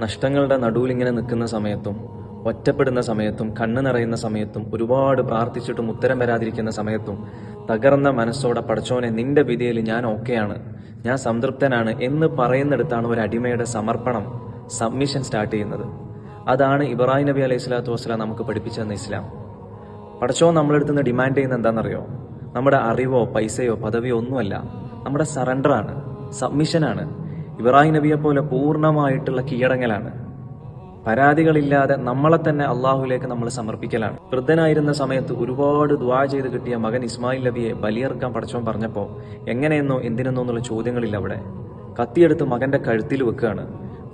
നഷ്ടങ്ങളുടെ നടുവിൽ ഇങ്ങനെ നിൽക്കുന്ന സമയത്തും ഒറ്റപ്പെടുന്ന സമയത്തും കണ്ണ് നിറയുന്ന സമയത്തും ഒരുപാട് പ്രാർത്ഥിച്ചിട്ടും ഉത്തരം വരാതിരിക്കുന്ന സമയത്തും തകർന്ന മനസ്സോടെ പടച്ചോനെ നിന്റെ വിധിയിൽ ഞാൻ ഓക്കെയാണ്, ഞാൻ സംതൃപ്തനാണ് എന്ന് പറയുന്നിടത്താണ് ഒരു അടിമയുടെ സമർപ്പണം, സബ്മിഷൻ സ്റ്റാർട്ട് ചെയ്യുന്നത്. അതാണ് ഇബ്രാഹിം നബി അലൈഹി സ്വലാത്തു വസ്സലാം നമുക്ക് പഠിപ്പിച്ചു തന്ന ഇസ്ലാം. പടച്ചോൻ നമ്മളെടുത്ത് നിന്ന് ഡിമാൻഡ് ചെയ്യുന്നത് എന്താണെന്നറിയോ? നമ്മുടെ അറിവോ പൈസയോ പദവിയോ ഒന്നുമല്ല, നമ്മുടെ സറണ്ടറാണ്, സബ്മിഷനാണ്. ഇബ്രാഹിം നബിയെ പോലെ പൂർണ്ണമായിട്ടുള്ള കീഴടങ്ങലാണ്. പരാതികളില്ലാതെ നമ്മളെ തന്നെ അള്ളാഹുലേക്ക് നമ്മൾ സമർപ്പിക്കലാണ്. വൃദ്ധനായിരുന്ന സമയത്ത് ഒരുപാട് ദുആ ചെയ്ത് കിട്ടിയ മകൻ ഇസ്മായിൽ നബിയെ ബലിയർക്കാൻ പടച്ചോൻ പറഞ്ഞപ്പോൾ എങ്ങനെയെന്നോ എന്തിനെന്നോ എന്നുള്ള ചോദ്യങ്ങളില്ല. അവിടെ കത്തിയെടുത്ത് മകന്റെ കഴുത്തിൽ വെക്കുകയാണ്.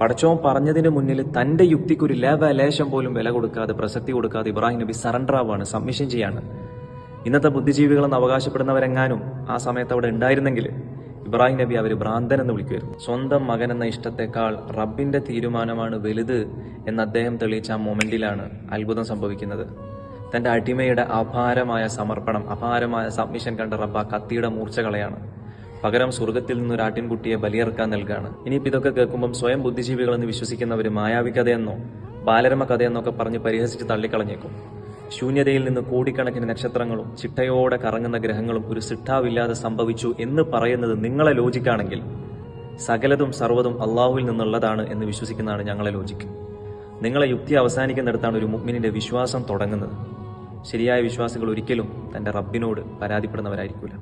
പടച്ചോൻ പറഞ്ഞതിന് മുന്നിൽ തന്റെ യുക്തിക്കൊരു ലേശം പോലും വില കൊടുക്കാതെ, പ്രസക്തി കൊടുക്കാതെ ഇബ്രാഹിം നബി സറണ്ടർ ആവാണ്, സബ്മിഷൻ ചെയ്യാണ്. ഇന്നത്തെ ബുദ്ധിജീവികളെന്ന് അവകാശപ്പെടുന്നവരെങ്ങാനും ആ സമയത്ത് അവിടെ ഉണ്ടായിരുന്നെങ്കിൽ ഇബ്രാഹിം നബി അവർ ഭ്രാന്തൻ എന്ന് വിളിക്കുമായിരുന്നു. സ്വന്തം മകൻ എന്ന ഇഷ്ടത്തെക്കാൾ റബ്ബിന്റെ തീരുമാനമാണ് വലുത് എന്ന് അദ്ദേഹം തെളിയിച്ച ആ മൊമെന്റിലാണ് അത്ഭുതം സംഭവിക്കുന്നത്. തന്റെ അടിമയുടെ അപാരമായ സമർപ്പണം, അപാരമായ സബ്മിഷൻ കണ്ട റബ്ബ് ആ കത്തിയുടെ മൂർച്ച കളയാണ്. പകരം സ്വർഗത്തിൽ നിന്നൊരു ആട്ടിൻകുട്ടിയെ ബലിയർക്കാൻ നൽകാണ്. ഇനിയിപ്പോൾ ഇതൊക്കെ കേൾക്കുമ്പം സ്വയം ബുദ്ധിജീവികളെന്ന് വിശ്വസിക്കുന്നവർ മായാവി കഥയെന്നോ ബാലരമ കഥയെന്നൊക്കെ പറഞ്ഞ് പരിഹസിച്ച് തള്ളിക്കളഞ്ഞേക്കും. ശൂന്യതയിൽ നിന്ന് കോടിക്കണക്കിന് നക്ഷത്രങ്ങളും ചിട്ടയോടെ കറങ്ങുന്ന ഗ്രഹങ്ങളും ഒരു സിട്ടാവില്ലാതെ സംഭവിച്ചു എന്ന് പറയുന്നത് നിങ്ങളെ ലോജിക്കാണെങ്കിൽ സകലതും സർവ്വതും അള്ളാഹുവിൽ നിന്നുള്ളതാണ് എന്ന് വിശ്വസിക്കുന്നതാണ് ഞങ്ങളെ ലോജിക്ക്. നിങ്ങളെ യുക്തി അവസാനിക്കുന്നിടത്താണ് ഒരു മുഅ്മിനിന്റെ വിശ്വാസം തുടങ്ങുന്നത്. ശരിയായ വിശ്വാസികൾ ഒരിക്കലും തന്റെ റബ്ബിനോട് പരാതിപ്പെടുന്നവരായിരിക്കില്ല.